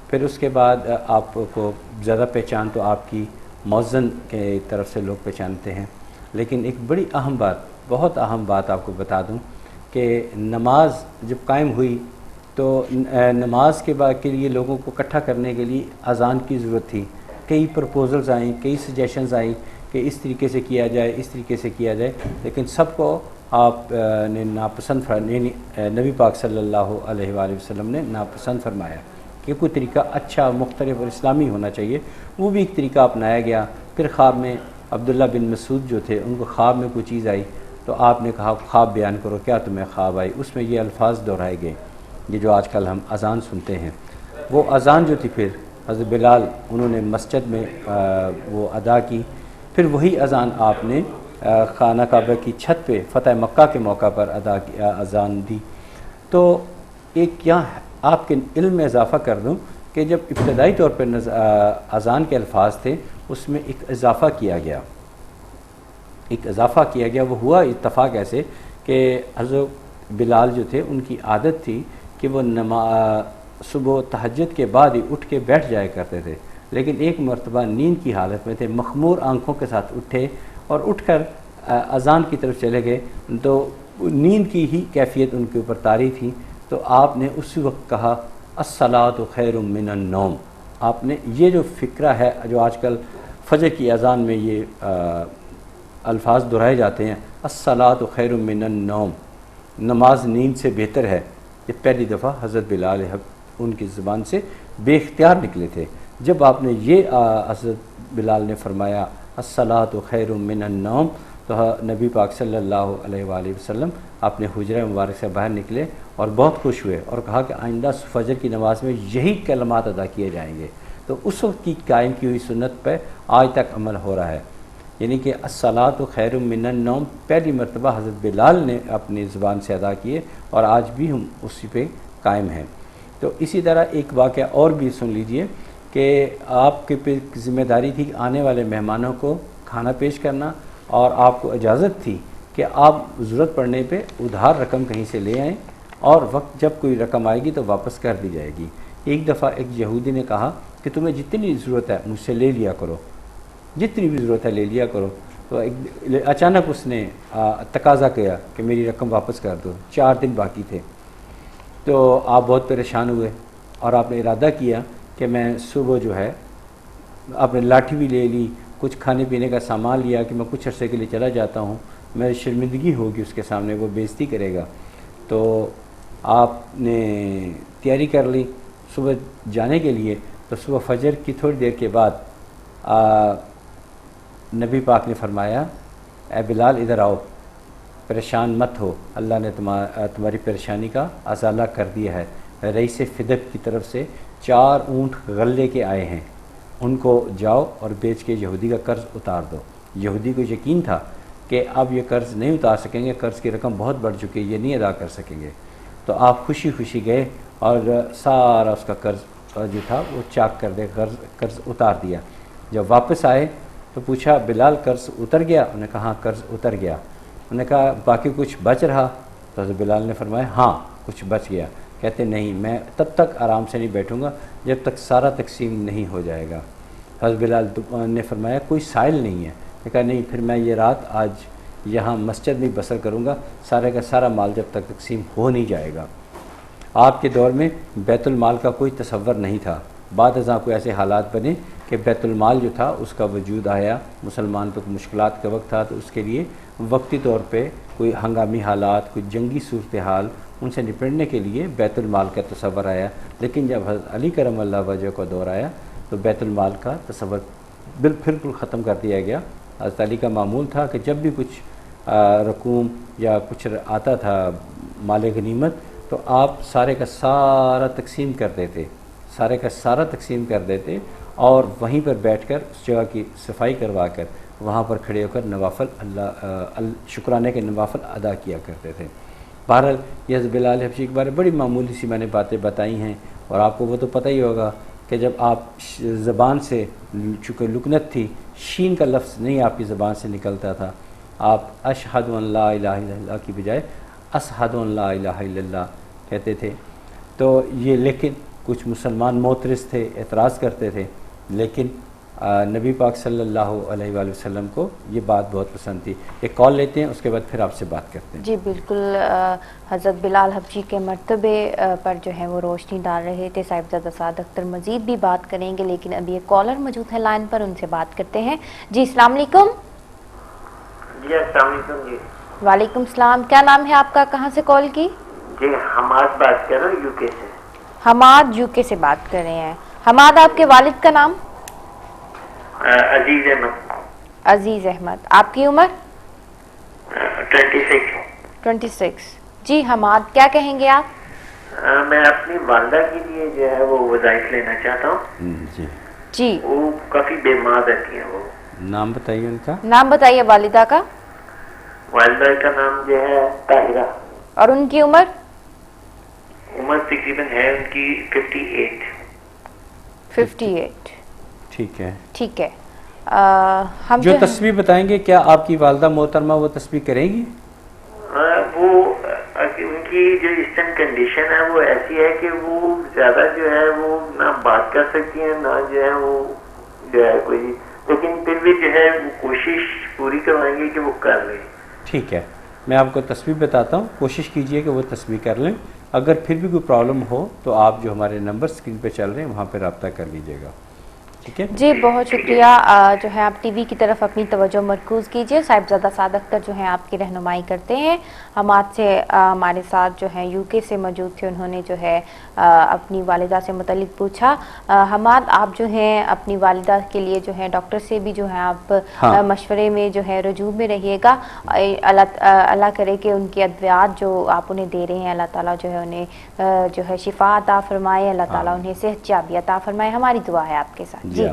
Speaker 1: پھر اس کے بعد آپ کو زیادہ پہچان تو آپ کی مؤذن کے طرف سے لوگ پہچانتے ہیں، لیکن ایک بڑی اہم بات، بہت اہم بات آپ کو بتا دوں کہ نماز جب قائم ہوئی تو نماز کے لیے لوگوں کو اکٹھا کرنے کے لیے اذان کی ضرورت تھی۔ کئی پرپوزلز آئیں، کئی سجیشنز آئیں کہ اس طریقے سے کیا جائے، اس طریقے سے کیا جائے، لیکن سب کو آپ نے ناپسند نبی پاک صلی اللہ علیہ وآلہ وسلم نے ناپسند فرمایا کہ کوئی طریقہ اچھا، مختلف اور اسلامی ہونا چاہیے، وہ بھی ایک طریقہ اپنایا گیا۔ پھر خواب میں عبداللہ بن مسعود جو تھے، ان کو خواب میں کوئی چیز آئی تو آپ نے کہا خواب بیان کرو، کیا تمہیں خواب آئی؟ اس میں یہ الفاظ دہرائے گئے، یہ جو آج کل ہم اذان سنتے ہیں، وہ اذان جو تھی پھر حضرت بلال انہوں نے مسجد میں وہ ادا کی، پھر وہی اذان آپ نے خانہ کعبہ کی چھت پہ فتح مکہ کے موقع پر اذان دی۔ تو ایک یہاں آپ کے علم میں اضافہ کر دوں کہ جب ابتدائی طور پر اذان کے الفاظ تھے، اس میں ایک اضافہ کیا گیا، وہ ہوا اتفاق ایسے کہ حضرت بلال جو تھے ان کی عادت تھی کہ وہ صبح تہجد کے بعد ہی اٹھ کے بیٹھ جایا کرتے تھے، لیکن ایک مرتبہ نیند کی حالت میں تھے، مخمور آنکھوں کے ساتھ اٹھے اور اٹھ کر اذان کی طرف چلے گئے، تو نیند کی ہی کیفیت ان کے اوپر طاری تھی، تو آپ نے اسی وقت کہا الصلاۃ خیر من النوم۔ آپ نے یہ جو فکرہ ہے، جو آج کل فجر کی اذان میں یہ الفاظ دہرائے جاتے ہیں، الصلاۃ خیر من النوم، نماز نیند سے بہتر ہے، یہ پہلی دفعہ حضرت بلال ان کی زبان سے بے اختیار نکلے تھے۔ جب آپ نے یہ حضرت بلال نے فرمایا الصلاۃ خیر من النوم، تو نبی پاک صلی اللہ علیہ وآلہ وسلم اپنے حجرہ مبارک سے باہر نکلے اور بہت خوش ہوئے اور کہا کہ آئندہ فجر کی نماز میں یہی کلمات ادا کیے جائیں گے. تو اس وقت کی قائم کی ہوئی سنت پہ آج تک عمل ہو رہا ہے. یعنی کہ الصلاۃ خیر من النوم پہلی مرتبہ حضرت بلال نے اپنی زبان سے ادا کیے اور آج بھی ہم اسی پہ قائم ہیں. تو اسی طرح ایک واقعہ اور بھی سن لیجئے کہ آپ کے پہ ذمہ داری تھی آنے والے مہمانوں کو کھانا پیش کرنا، اور آپ کو اجازت تھی کہ آپ ضرورت پڑنے پہ ادھار رقم کہیں سے لے آئیں اور وقت جب کوئی رقم آئے گی تو واپس کر دی جائے گی. ایک دفعہ ایک یہودی نے کہا کہ تمہیں جتنی ضرورت ہے مجھ سے لے لیا کرو، جتنی بھی ضرورت ہے لے لیا کرو. تو اچانک اس نے تقاضا کیا کہ میری رقم واپس کر دو. 4 دن باقی تھے. تو آپ بہت پریشان ہوئے اور آپ نے ارادہ کیا کہ میں صبح جو ہے آپ نے لاٹھی بھی لے لی، کچھ کھانے پینے کا سامان لیا کہ میں کچھ عرصے کے لیے چلا جاتا ہوں، میری شرمندگی ہوگی اس کے سامنے، وہ بے عزتی کرے گا. تو آپ نے تیاری کر لی صبح جانے کے لیے. تو صبح فجر کی تھوڑی دیر کے بعد نبی پاک نے فرمایا اے بلال ادھر آؤ، پریشان مت ہو، اللہ نے تمہاری پریشانی کا ازالہ کر دیا ہے. رئیس فدق کی طرف سے 4 اونٹ غلے کے آئے ہیں، ان کو جاؤ اور بیچ کے یہودی کا قرض اتار دو. یہودی کو یقین تھا کہ اب یہ قرض نہیں اتار سکیں گے، قرض کی رقم بہت بڑھ چکی ہے، یہ نہیں ادا کر سکیں گے. تو آپ خوشی خوشی گئے اور سارا اس کا قرض جو تھا وہ چاک کر دے، قرض اتار دیا. جب واپس آئے تو پوچھا بلال قرض اتر گیا؟ انہوں نے کہا ہاں قرض اتر گیا. انہوں نے کہا باقی کچھ بچ رہا؟ تو حضرت بلال نے فرمایا ہاں کچھ بچ گیا. کہتے نہیں میں تب تک آرام سے نہیں بیٹھوں گا جب تک سارا تقسیم نہیں ہو جائے گا. حضرت بلال نے فرمایا کوئی سائل نہیں ہے؟ نے کہا نہیں، پھر میں یہ رات آج یہاں مسجد میں بسر کروں گا، سارے کا سارا مال جب تک تقسیم ہو نہیں جائے گا. آپ کے دور میں بیت المال کا کوئی تصور نہیں تھا. بعد ازاں کوئی ایسے حالات بنے کہ بیت المال جو تھا اس کا وجود آیا، مسلمان پہ مشکلات کا وقت تھا تو اس کے لیے وقتی طور پہ کوئی ہنگامی حالات، کوئی جنگی صورتحال، ان سے نپٹنے کے لیے بیت المال کا تصور آیا. لیکن جب حضرت علی کرم اللہ وجہ کا دور آیا تو بیت المال کا تصور بالکل ختم کر دیا گیا. حضرت علی کا معمول تھا کہ جب بھی کچھ رقوم یا کچھ آتا تھا مال غنیمت تو آپ سارے کا سارا تقسیم کر دیتے، اور وہیں پر بیٹھ کر اس جگہ کی صفائی کروا کر وہاں پر کھڑے ہو کر نوافل شکرانے کے نوافل ادا کیا کرتے تھے. بہرحال یہ حضرت بلال حبشی کے بارے بڑی معمولی سی میں نے باتیں بتائی ہیں، اور آپ کو وہ تو پتہ ہی ہوگا کہ جب آپ زبان سے چونکہ لکنت تھی، شین کا لفظ نہیں آپ کی زبان سے نکلتا تھا، آپ اشہد ان لا الہ الا اللہ کی بجائے اشہد ان لا الہ الا اللہ کہتے تھے. تو یہ لیکن کچھ مسلمان معترض تھے، اعتراض کرتے تھے، لیکن نبی پاک صلی اللہ علیہ وآلہ وسلم کو یہ بات بہت پسند تھی. ایک کال لیتے ہیں، اس کے بعد پھر آپ سے بات کرتے ہیں.
Speaker 3: جی بالکل، حضرت بلال حبشی کے مرتبے پر جو ہے وہ روشنی ڈال رہے تھے صاحبزادہ سعد اختر. مزید بھی بات کریں گے، لیکن ابھی ایک کالر موجود ہے لائن پر، ان سے بات کرتے ہیں. جی السلام علیکم.
Speaker 5: جی السلام علیکم. جی
Speaker 3: وعلیکم السلام. کیا نام ہے آپ کا، کہاں سے کال کی؟
Speaker 5: جی حماد بات کر رہا ہوں، یو کے سے.
Speaker 3: حماد یو کے سے بات کر رہے ہیں. حماد آپ کے والد کا نام؟
Speaker 5: عزیز احمد.
Speaker 3: عزیز احمد. آپ کی عمر؟ 26. جی حماد کیا کہیں گے آپ؟
Speaker 5: میں اپنی والدہ کے لیے جو ہے وہ وظائف لینا چاہتا ہوں.
Speaker 3: جی
Speaker 5: وہ کافی بیمار رہتی ہیں. وہ
Speaker 1: نام بتائیے ان کا.
Speaker 3: نام بتائیے والدہ کا.
Speaker 5: والدہ کا نام جو ہے طاہرہ.
Speaker 3: اور ان کی عمر؟
Speaker 5: عمر تقریباً ہے ان کی 58.
Speaker 1: ٹھیک ہے.
Speaker 3: ہم
Speaker 1: جو تسبیح بتائیں گے کیا آپ کی والدہ محترمہ وہ تسبیح کریں گی؟
Speaker 5: وہ ان کی جو اس ٹائم کنڈیشن ہے وہ ایسی ہے کہ وہ زیادہ جو ہے وہ نہ بات کر سکتی ہیں، نہ جو ہے وہ جو ہے کوئی، لیکن پھر بھی جو ہے وہ کوشش پوری کروائیں گے کہ وہ کر لیں.
Speaker 1: ٹھیک ہے، میں آپ کو تسبیح بتاتا ہوں، کوشش کیجئے کہ وہ تسبیح کر لیں. اگر پھر بھی کوئی پرابلم ہو تو آپ جو ہمارے نمبر اسکرین پہ چل رہے ہیں وہاں پہ رابطہ کر لیجئے گا. ٹھیک ہے
Speaker 3: جی بہت شکریہ. جو ہے آپ ٹی وی کی طرف اپنی توجہ مرکوز کیجیے. صاحبزادہ سعد اختر جو ہیں آپ کی رہنمائی کرتے ہیں. حماد سے ہمارے ساتھ جو ہیں یو کے سے موجود تھے, انہوں نے جو ہے اپنی والدہ سے متعلق پوچھا. حماد آپ جو ہیں اپنی والدہ کے لیے جو ہے ڈاکٹر سے بھی جو ہے آپ مشورے میں جو ہے رجوع میں رہیے گا. اللہ کرے کہ ان کی ادویات جو آپ انہیں دے رہے ہیں اللہ تعالیٰ جو ہے انہیں جو ہے شفا عطا فرمائے, اللہ تعالیٰ انہیں صحت یابی عطا فرمائے. ہماری دعا ہے آپ کے ساتھ.
Speaker 1: جی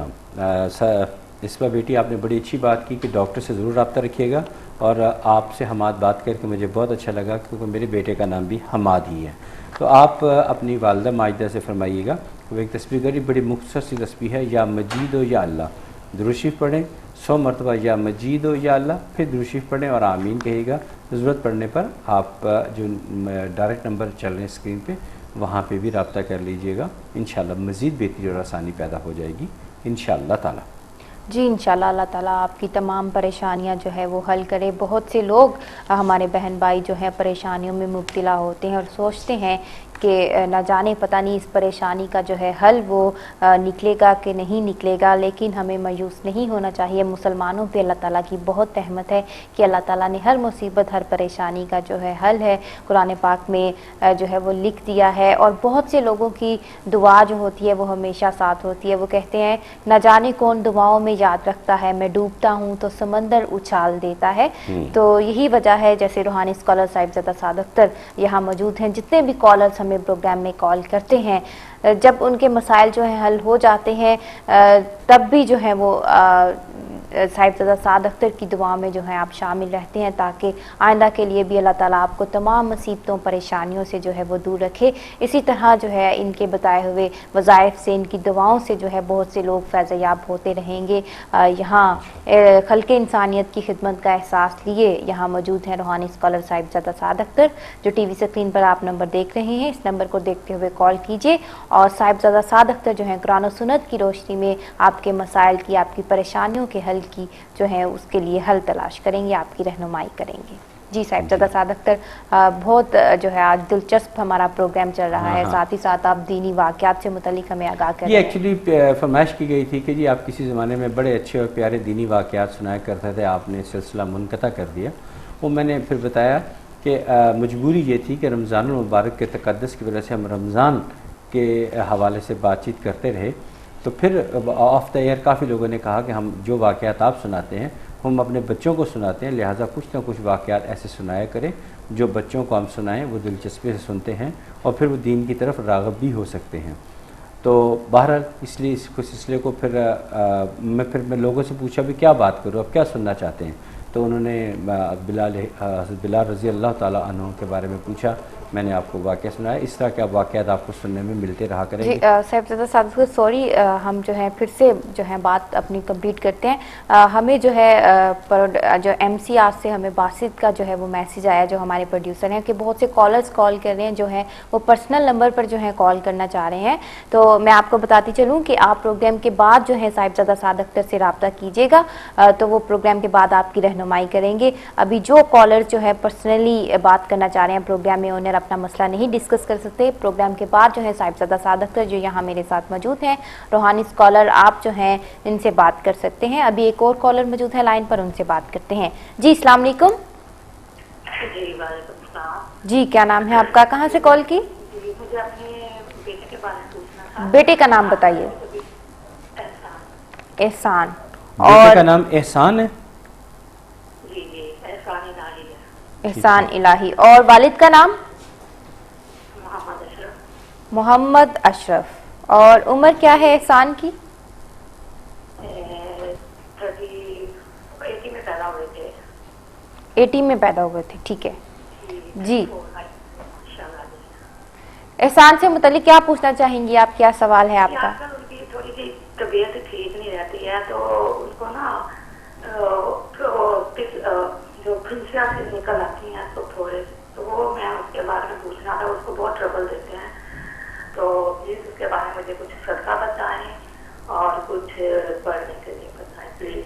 Speaker 1: اس پر بیٹی آپ نے بڑی اچھی بات کی کہ ڈاکٹر سے ضرور رابطہ رکھیے گا, اور آپ سے حماد بات کر کے مجھے بہت اچھا لگا کیونکہ میرے بیٹے کا نام بھی حماد ہی ہے. تو آپ اپنی والدہ ماجدہ سے فرمائیے گا, وہ ایک تسبیح کری, بڑی مختصر سی تسبیح ہے, یا مجید ہو یا اللہ, درود شریف پڑھیں 100 مرتبہ, یا مجید ہو یا اللہ, پھر درود شریف پڑھیں اور آمین کہیے گا. ضرورت پڑنے پر آپ جو ڈائریکٹ نمبر چل رہے ہیں اسکرین پہ وہاں پہ بھی رابطہ کر لیجئے گا. انشاءاللہ مزید بہتری اور آسانی پیدا ہو جائے گی انشاءاللہ تعالی.
Speaker 3: جی انشاءاللہ اللہ تعالیٰ آپ کی تمام پریشانیاں جو ہے وہ حل کرے. بہت سے لوگ ہمارے بہن بھائی جو ہیں پریشانیوں میں مبتلا ہوتے ہیں اور سوچتے ہیں کہ نہ جانے پتہ نہیں اس پریشانی کا جو ہے حل وہ نکلے گا کہ نہیں نکلے گا, لیکن ہمیں مایوس نہیں ہونا چاہیے. مسلمانوں پہ اللہ تعالیٰ کی بہت رحمت ہے کہ اللہ تعالیٰ نے ہر مصیبت ہر پریشانی کا جو ہے حل ہے قرآن پاک میں جو ہے وہ لکھ دیا ہے. اور بہت سے لوگوں کی دعا جو ہوتی ہے وہ ہمیشہ ساتھ ہوتی ہے. وہ کہتے ہیں نہ جانے کون دعاؤں میں یاد رکھتا ہے, میں ڈوبتا ہوں تو سمندر اچھال دیتا ہے. تو یہی وجہ ہے, جیسے روحانی اسکالر صاحبزادہ سعد اختر یہاں موجود ہیں, جتنے بھی کالرز ہمیں پروگرام میں کال کرتے ہیں, جب ان کے مسائل جو ہیں حل ہو جاتے ہیں تب بھی جو ہے وہ صاحبزادہ سعد اختر کی دعا میں جو ہے آپ شامل رہتے ہیں تاکہ آئندہ کے لیے بھی اللہ تعالیٰ آپ کو تمام مصیبتوں پریشانیوں سے جو ہے وہ دور رکھے. اسی طرح جو ہے ان کے بتائے ہوئے وظائف سے, ان کی دعاؤں سے جو ہے بہت سے لوگ فیض یاب ہوتے رہیں گے. یہاں خلق انسانیت کی خدمت کا احساس لیے یہاں موجود ہیں روحانی اسکالر صاحبزادہ سعد اختر, جو ٹی وی اسکرین پر آپ نمبر دیکھ رہے ہیں. اس نمبر کو دیکھتے ہوئے کال کیجیے اور صاحبزادہ سعد اختر جو ہیں قرآن و سنت کی روشنی میں آپ کے مسائل کی, آپ کی پریشانیوں کے حل کی جو ہے اس کے لیے حل تلاش کریں گے, آپ کی رہنمائی کریں گے. جی صاحبزادہ سعد اختر, بہت جو ہے آج دلچسپ ہمارا پروگرام چل رہا ہے, ساتھ ہی ساتھ آپ دینی واقعات سے متعلق ہمیں آگاہ کر رہے ہیں.
Speaker 1: یہ ایکچولی فرمائش کی گئی تھی کہ جی آپ کسی زمانے میں بڑے اچھے اور پیارے دینی واقعات سنایا کرتے تھے, آپ نے سلسلہ منقطع کر دیا. وہ میں نے پھر بتایا کہ مجبوری یہ تھی کہ رمضان المبارک کے تقدس کی وجہ سے ہم رمضان کے حوالے سے بات چیت کرتے رہے. تو پھر آف دا ایئر کافی لوگوں نے کہا کہ ہم جو واقعات آپ سناتے ہیں ہم اپنے بچوں کو سناتے ہیں, لہٰذا کچھ نہ کچھ واقعات ایسے سنایا کریں جو بچوں کو ہم سنائیں وہ دلچسپی سے سنتے ہیں اور پھر وہ دین کی طرف راغب بھی ہو سکتے ہیں. تو بہرحال اس لیے اس سلسلے کو پھر میں لوگوں سے پوچھا بھی کیا بات کروں, اب کیا سننا چاہتے ہیں. تو انہوں نے حضرت بلال رضی اللہ تعالیٰ عنہ کے بارے میں پوچھا, میں نے آپ کو واقعہ سنایا. اس طرح کے اب واقعات آپ کو سننے میں ملتے رہا کریں گے.
Speaker 3: جی صاحبزادہ سعد اختر سوری, ہم جو ہے پھر سے جو ہے بات اپنی کمپلیٹ کرتے ہیں. ہمیں جو ہے جو ایم سی آر سے ہمیں باسط کا جو ہے وہ میسیج آیا, جو ہمارے پروڈیوسر ہیں, کہ بہت سے کالرز کال کر رہے ہیں جو ہیں وہ پرسنل نمبر پر جو ہے کال کرنا چاہ رہے ہیں. تو میں آپ کو بتاتی چلوں کہ آپ پروگرام کے بعد جو ہے صاحبزادہ سعد اختر سے رابطہ کیجیے گا, تو وہ پروگرام کے بعد آپ کی رہنمائی کریں گے. ابھی جو کالر جو ہے پرسنلی بات کرنا چاہ رہے ہیں پروگرام میں, انہیں اپنا مسئلہ نہیں ڈسکس کر سکتے. پروگرام کے بعد جو ہے صاحبزادہ سعد اختر جو یہاں میرے ساتھ موجود ہیں روحانی اسکالر, آپ جو ہیں ان سے بات کر سکتے ہیں. ابھی ایک اور کالر موجود ہے لائن پر, ان سے بات کرتے ہیں. جی السلام علیکم.
Speaker 6: جی وعلیکم السلام.
Speaker 3: جی کیا نام ہے آپ کا, کہاں سے کال کی؟
Speaker 6: جی مجھے اپنے بیٹے کے بارے میں پوچھنا تھا.
Speaker 3: بیٹے کا نام بتائیے.
Speaker 6: احسان.
Speaker 3: احسان.
Speaker 1: بیٹے کا نام احسان ہے؟
Speaker 6: جی جی احسان الہی ہے.
Speaker 3: احسان الہی. اور والد کا نام؟
Speaker 6: محمد اشرف.
Speaker 3: محمد اشرف. اور عمر کیا ہے احسان کی؟
Speaker 6: 80 میں پیدا ہوئے تھے.
Speaker 3: 80 میں پیدا ہوئے تھے, ٹھیک ہے. جی
Speaker 6: ماشاءاللہ.
Speaker 3: احسان سے متعلق کیا پوچھنا چاہیں گی آپ, کیا سوال ہے آپ کا؟
Speaker 6: آج کل ان کی تھوڑی سی طبیعت ٹھیک نہیں رہتی ہے, تو ان کو نا جو پھنسیاں سے نکل آتی ہیں تو تھوڑے, تو وہ میں اس کے بارے میں پوچھنا تھا. اس کو بہت ٹربل دیتے ہیں, تو پلیز اس کے بارے میں مجھے کچھ صدقہ بتائیں اور کچھ پڑھنے کے لیے بتائیں پلیز.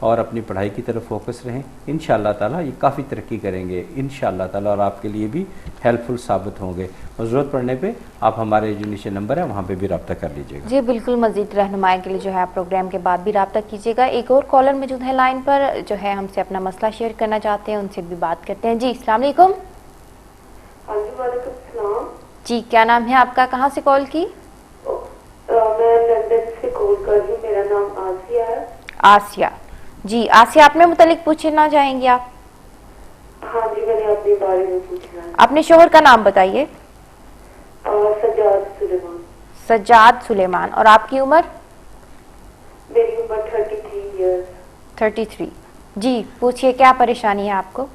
Speaker 1: اور اپنی پڑھائی کی طرف فوکس رہیں. انشاءاللہ تعالیٰ یہ کافی ترقی کریں گے انشاءاللہ تعالیٰ، اور آپ کے لیے بھی ہیلپ فل ثابت ہوں گے. اور ضرورت پڑنے پہ آپ ہمارے جو نیچے نمبر ہے وہاں پہ بھی رابطہ کر لیجیے گا.
Speaker 3: جی بالکل، مزید رہنمائی کے لیے جو ہے آپ پروگرام کے بعد بھی رابطہ کیجیے گا. ایک اور کالر موجود ہے لائن پر جو ہے ہم سے اپنا مسئلہ شیئر کرنا چاہتے ہیں، ان سے بھی بات کرتے ہیں. جی السلام علیکم.
Speaker 2: ہاں جی وعلیکم السلام.
Speaker 3: جی کیا نام ہے آپ کا، کہاں سے کال کی؟
Speaker 2: میں لندن سے کال کر رہی ہوں، میرا نام آسیہ ہے.
Speaker 3: آسیہ. جی آسیہ، اپنے متعلق پوچھنا چاہیں گے آپ؟
Speaker 2: ہاں جی میں نے اپنے بارے میں پوچھنا ہے.
Speaker 3: اپنے شوہر کا نام بتائیے.
Speaker 2: سجاد سلیمان.
Speaker 3: سجاد سلیمان. اور آپ کی عمر؟
Speaker 2: میری عمر 33 ایئرس.
Speaker 3: 33. جی پوچھئے کیا پریشانی ہے آپ کو؟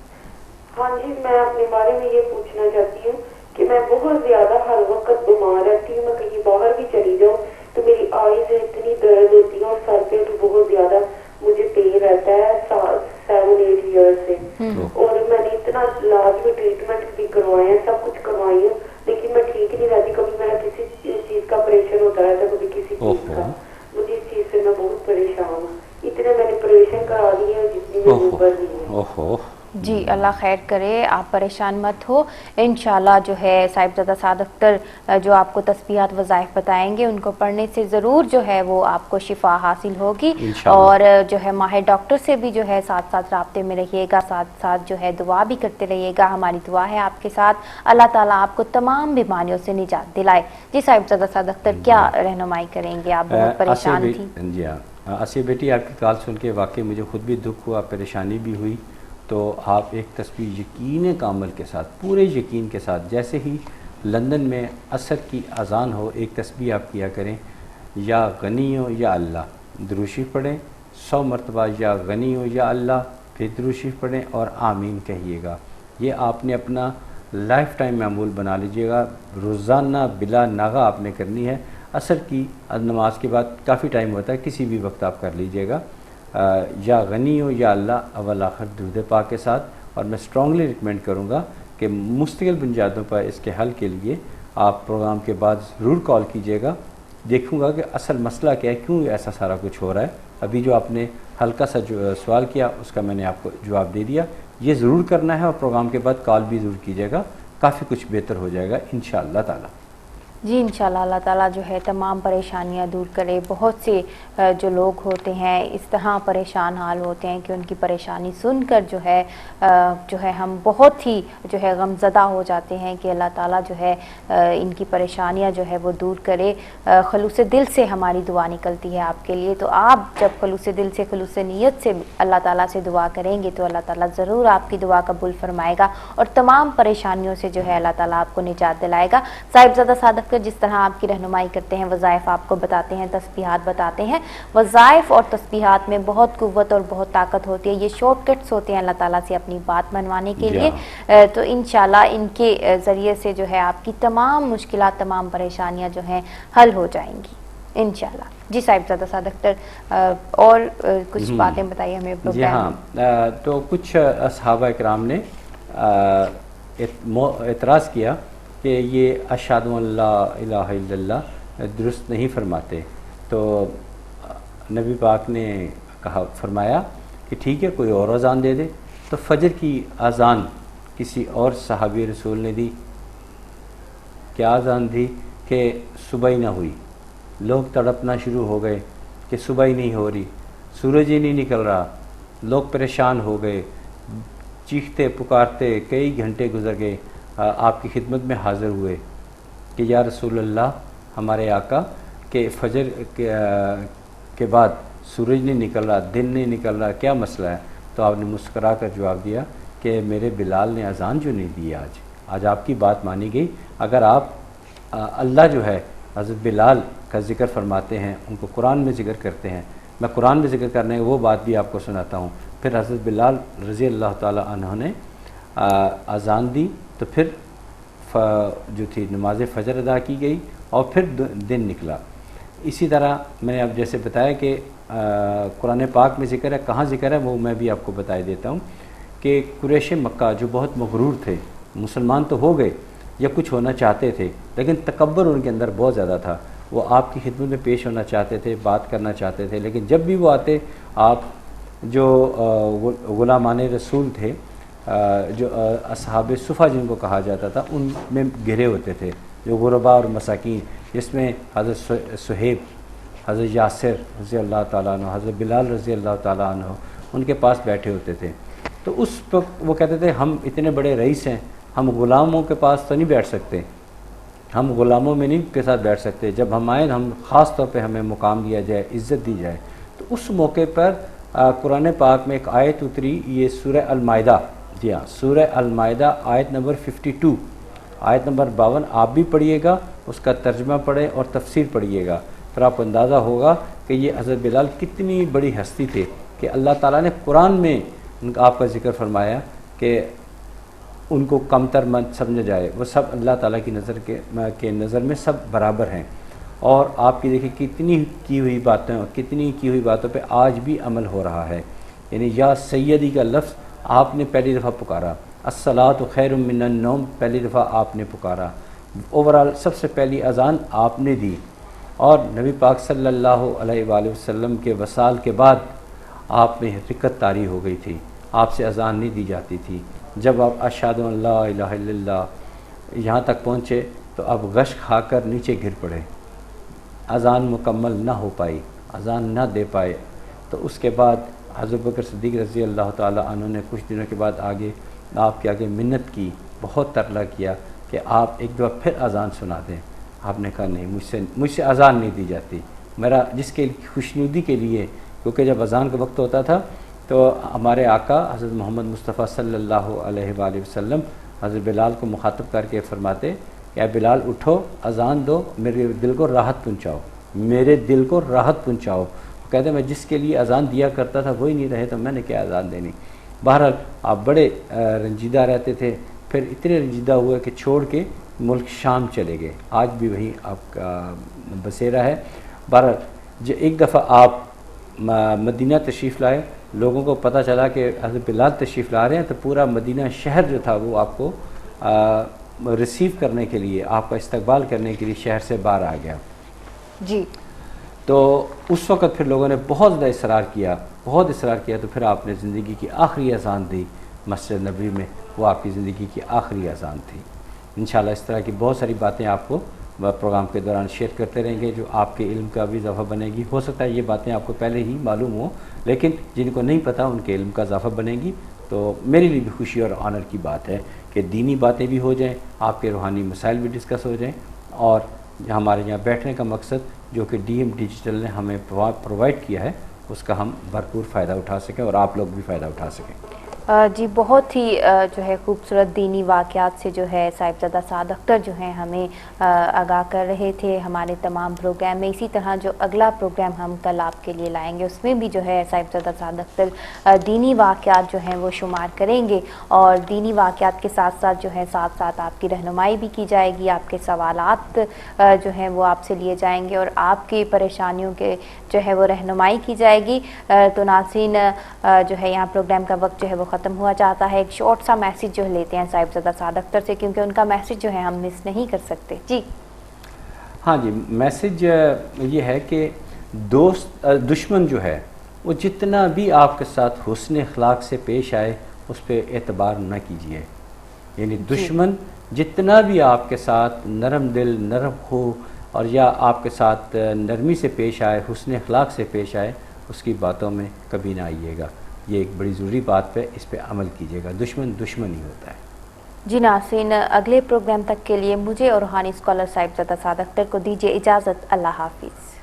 Speaker 2: ہاں جی میں اپنے بارے میں یہ پوچھنا چاہتی ہوں کہ میں بہت زیادہ ہر وقت بیمار رہتی ہوں. میں کہیں باہر بھی چلی جاؤں تو میری آئیز اتنی درد ہوتی ہے اور سر پہ بھی بہت زیادہ مجھے پین رہتا ہے 7-8 ایئر سے. اور میں نے اتنا علاج میں ٹریٹمنٹ بھی کروائے ہیں، سب کچھ کروائی ہے، لیکن میں ٹھیک نہیں رہتی. کبھی میرا کسی چیز کا آپریشن ہوتا رہتا ہے، کبھی کسی چیز کا. مجھے اس چیز سے میں بہت پریشان ہوں. اتنے میں نے آپریشن کرا دی ہے جتنی میں اوپر نہیں ہے.
Speaker 3: جی اللہ خیر کرے، آپ پریشان مت ہو. انشاءاللہ جو ہے صاحبزادہ سعد اختر جو آپ کو تسبیحات وظائف بتائیں گے، ان کو پڑھنے سے ضرور جو ہے وہ آپ کو شفا حاصل ہوگی. اور جو ہے ماہر ڈاکٹر سے بھی جو ہے ساتھ ساتھ رابطے میں رہیے گا، ساتھ ساتھ جو ہے دعا بھی کرتے رہیے گا. ہماری دعا ہے آپ کے ساتھ، اللہ تعالیٰ آپ کو تمام بیماریوں سے نجات دلائے. جی صاحبزادہ سعد اختر کیا رہنمائی کریں گے؟ آپ بہت پریشان تھی.
Speaker 1: جی ہاں آسیہ بیٹی، آپ کی کال سن کے واقعی مجھے خود بھی دکھ ہوا، پریشانی بھی ہوئی. تو آپ ایک تسبیح یقین کامل کے ساتھ، پورے یقین کے ساتھ، جیسے ہی لندن میں عصر کی اذان ہو ایک تسبیح آپ کیا کریں، یا غنی ہو یا اللہ، درود شریف پڑھیں 100 مرتبہ، یا غنی ہو یا اللہ، پھر درود شریف پڑھیں اور آمین کہیے گا. یہ آپ نے اپنا لائف ٹائم معمول بنا لیجئے گا. روزانہ بلا ناغہ آپ نے کرنی ہے. عصر کی نماز کے بعد کافی ٹائم ہوتا ہے، کسی بھی وقت آپ کر لیجئے گا. یا غنی ہو یا اللہ اول آخر درود پاک کے ساتھ. اور میں اسٹرانگلی ریکمینڈ کروں گا کہ مستقل بنیادوں پر اس کے حل کے لیے آپ پروگرام کے بعد ضرور کال کیجیے گا. دیکھوں گا کہ اصل مسئلہ کیا ہے، کیوں ایسا سارا کچھ ہو رہا ہے. ابھی جو آپ نے ہلکا سا جو سوال کیا اس کا میں نے آپ کو جواب دے دیا. یہ ضرور کرنا ہے اور پروگرام کے بعد کال بھی ضرور کیجیے گا، کافی کچھ بہتر ہو جائے گا انشاءاللہ تعالی.
Speaker 3: جی انشاءاللہ اللہ تعالیٰ جو ہے تمام پریشانیاں دور کرے. بہت سے جو لوگ ہوتے ہیں اس طرح پریشان حال ہوتے ہیں کہ ان کی پریشانی سن کر جو ہے ہم بہت ہی جو ہے غمزدہ ہو جاتے ہیں کہ اللہ تعالیٰ جو ہے ان کی پریشانیاں جو ہے وہ دور کرے. خلوص دل سے ہماری دعا نکلتی ہے آپ کے لیے. تو آپ جب خلوص دل سے، خلوص نیت سے اللہ تعالیٰ سے دعا کریں گے تو اللہ تعالیٰ ضرور آپ کی دعا قبول فرمائے گا اور تمام پریشانیوں سے جو ہے اللہ تعالیٰ آپ کو نجات دلائے گا. صاحبزادہ سعد اختر جس طرح آپ کی رہنمائی کرتے ہیں، وظائف آپ کو بتاتے ہیں، تسبیحات بتاتے ہیں. وظائف اور تسبیحات میں بہت قوت اور بہت طاقت ہوتی ہے. یہ شارٹ کٹس ہوتے ہیں اللہ تعالیٰ سے اپنی بات منوانے کے لیے. تو انشاءاللہ ان کے ذریعے سے جو ہے آپ کی تمام مشکلات، تمام پریشانیاں جو ہیں حل ہو جائیں گی انشاءاللہ. جی صاحبزادہ سعد اختر اور کچھ باتیں بتائیے ہمیں.
Speaker 1: جی ہاں، تو کچھ صحابہ اکرام نے اعتراض کیا کہ یہ اشہد ان لا الہ الا اللہ درست نہیں فرماتے. تو نبی پاک نے فرمایا کہ ٹھیک ہے کوئی اور اذان دے دے. تو فجر کی اذان کسی اور صحابی رسول نے دی. کیا اذان دی؟ کہ صبح ہی نہ ہوئی. لوگ تڑپنا شروع ہو گئے کہ صبح ہی نہیں ہو رہی، سورج ہی نہیں نکل رہا. لوگ پریشان ہو گئے، چیختے پکارتے کئی گھنٹے گزر گئے. آپ کی خدمت میں حاضر ہوئے کہ یا رسول اللہ، ہمارے آقا کہ فجر کے بعد سورج نہیں نکل رہا، دن نہیں نکل رہا، کیا مسئلہ ہے؟ تو آپ نے مسکرا کر جواب دیا کہ میرے بلال نے اذان جو نہیں دی آج آپ کی بات مانی گئی. اگر آپ اللہ جو ہے حضرت بلال کا ذکر فرماتے ہیں، ان کو قرآن میں ذکر کرتے ہیں، میں قرآن میں ذکر کرنے وہ بات بھی آپ کو سناتا ہوں. پھر حضرت بلال رضی اللہ تعالی عنہ نے اذان دی تو پھر جو تھی نماز فجر ادا کی گئی اور پھر دن نکلا. اسی طرح میں نے اب جیسے بتایا کہ قرآن پاک میں ذکر ہے، کہاں ذکر ہے وہ میں بھی آپ کو بتا دیتا ہوں کہ قریش مکہ جو بہت مغرور تھے، مسلمان تو ہو گئے یا کچھ ہونا چاہتے تھے لیکن تکبر ان کے اندر بہت زیادہ تھا. وہ آپ کی خدمت میں پیش ہونا چاہتے تھے، بات کرنا چاہتے تھے، لیکن جب بھی وہ آتے آپ جو غلامان رسول تھے، جو اصحاب صفہ جن کو کہا جاتا تھا، ان میں گھرے ہوتے تھے جو غربا اور مساکین، جس میں حضرت صہیب، حضرت یاسر رضی اللہ تعالیٰ عنہ، حضرت بلال رضی اللہ تعالیٰ عنہ ان کے پاس بیٹھے ہوتے تھے۔ تو اس وقت وہ کہتے تھے ہم اتنے بڑے رئیس ہیں، ہم غلاموں کے پاس تو نہیں بیٹھ سکتے، ہم غلاموں میں نہیں کے ساتھ بیٹھ سکتے، جب ہم آئیں ہم خاص طور پہ ہمیں مقام دیا جائے، عزت دی جائے۔ تو اس موقع پر قرآن پاک میں ایک آیت اتری، یہ سورہ المائدہ، جی ہاں سورہ المائدہ آیت نمبر 52، آیت نمبر 52 آپ بھی پڑھیے گا، اس کا ترجمہ پڑھیں اور تفسیر پڑھیے گا، پھر آپ کو اندازہ ہوگا کہ یہ حضرت بلال کتنی بڑی ہستی تھے کہ اللہ تعالیٰ نے قرآن میں آپ کا ذکر فرمایا کہ ان کو کمتر مند سمجھا جائے، وہ سب اللہ تعالیٰ کی نظر میں سب برابر ہیں۔ اور آپ کی دیکھیں کتنی کی ہوئی باتیں اور کتنی کی ہوئی باتوں پہ آج بھی عمل ہو رہا ہے۔ یعنی یا سیدی کا لفظ آپ نے پہلی دفعہ پکارا، الصلاۃ خیر من النوم پہلی دفعہ آپ نے پکارا، اوورال سب سے پہلی اذان آپ نے دی، اور نبی پاک صلی اللہ علیہ وآلہ وسلم کے وصال کے بعد آپ میں رکت طاری ہو گئی تھی، آپ سے اذان نہیں دی جاتی تھی۔ جب آپ اشہد ان لا الہ الا اللہ یہاں تک پہنچے تو آپ غش کھا کر نیچے گر پڑے، اذان مکمل نہ ہو پائی، اذان نہ دے پائے۔ تو اس کے بعد حضرت بکر صدیق رضی اللہ تعالیٰ عنہ نے کچھ دنوں کے بعد آپ کے آگے منت کی، بہت ترلا کیا کہ آپ ایک دفعہ پھر اذان سنا دیں۔ آپ نے کہا نہیں، مجھ سے اذان نہیں دی جاتی، میرا جس کے خوشنودی کے لیے، کیونکہ جب اذان کا وقت ہوتا تھا تو ہمارے آقا حضرت محمد مصطفیٰ صلی اللہ علیہ وآلہ وسلم حضرت بلال کو مخاطب کر کے فرماتے کہ اے بلال اٹھو، اذان دو، میرے دل کو راحت پہنچاؤ، میرے دل کو راحت پہنچاؤ۔ وہ کہتے ہیں میں جس کے لیے اذان دیا کرتا تھا وہی نہیں رہے تو میں نے کیا اذان دینی۔ بہرحال آپ بڑے رنجیدہ رہتے تھے، پھر اتنے رنجیدہ ہوئے کہ چھوڑ کے ملک شام چلے گئے، آج بھی وہیں آپ کا بسیرا ہے۔ بہرحال ایک دفعہ آپ مدینہ تشریف لائے، لوگوں کو پتہ چلا کہ حضرت بلال تشریف لا رہے ہیں، تو پورا مدینہ شہر جو تھا وہ آپ کو ریسیو کرنے کے لیے، آپ کا استقبال کرنے کے لیے شہر سے باہر آ گیا۔
Speaker 3: جی
Speaker 1: تو اس وقت پھر لوگوں نے بہت زیادہ اصرار کیا، تو پھر آپ نے زندگی کی آخری اذان دی مسجد نبوی میں، وہ آپ کی زندگی کی آخری اذان تھی۔ انشاءاللہ اس طرح کی بہت ساری باتیں آپ کو پروگرام کے دوران شیئر کرتے رہیں گے، جو آپ کے علم کا بھی اضافہ بنے گی۔ ہو سکتا ہے یہ باتیں آپ کو پہلے ہی معلوم ہوں، لیکن جن کو نہیں پتہ ان کے علم کا اضافہ بنے گی۔ تو میرے لیے بھی خوشی اور آنر کی بات ہے کہ دینی باتیں بھی ہو جائیں، آپ کے روحانی مسائل بھی ڈسکس ہو جائیں، اور ہمارے یہاں بیٹھنے کا مقصد جو کہ ڈی ایم ڈیجیٹل نے ہمیں پرووائڈ کیا ہے، اس کا ہم بھرپور فائدہ اٹھا سکیں اور آپ لوگ بھی فائدہ اٹھا سکیں۔
Speaker 3: جی بہت ہی جو ہے خوبصورت دینی واقعات سے جو ہے صاحبزادہ سعد اختر جو ہیں ہمیں آگاہ کر رہے تھے ہمارے تمام پروگرام میں۔ اسی طرح جو اگلا پروگرام ہم کل آپ کے لیے لائیں گے، اس میں بھی جو ہے صاحبزادہ سعد اختر دینی واقعات جو ہیں وہ شمار کریں گے، اور دینی واقعات کے ساتھ ساتھ جو ہے ساتھ آپ کی رہنمائی بھی کی جائے گی، آپ کے سوالات جو ہیں وہ آپ سے لیے جائیں گے اور آپ کی پریشانیوں کے جو ہے وہ رہنمائی کی جائے گی۔ تو ناظرین جو ہے یہاں پروگرام کا وقت جو ہے وہ ختم ہوا چاہتا ہے، ایک شارٹ سا میسج جو لیتے ہیں صاحبزادہ سعد اختر سے، کیونکہ ان کا میسج جو ہے ہم مس نہیں کر سکتے۔ جی
Speaker 1: ہاں جی، میسج یہ ہے کہ دشمن جو ہے وہ جتنا بھی آپ کے ساتھ حسن اخلاق سے پیش آئے اس پہ اعتبار نہ کیجیے۔ یعنی دشمن جتنا بھی آپ کے ساتھ نرم دل نرم ہو اور یا آپ کے ساتھ نرمی سے پیش آئے، حسن اخلاق سے پیش آئے، اس کی باتوں میں کبھی نہ آئیے گا۔ یہ ایک بڑی ضروری بات ہے، اس پہ عمل کیجیے گا۔ دشمن ہی ہوتا ہے۔
Speaker 3: جی ناظرین، اگلے پروگرام تک کے لیے مجھے اور روحانی اسکالر صاحبزادہ سعد اختر کو دیجیے اجازت۔ اللہ حافظ۔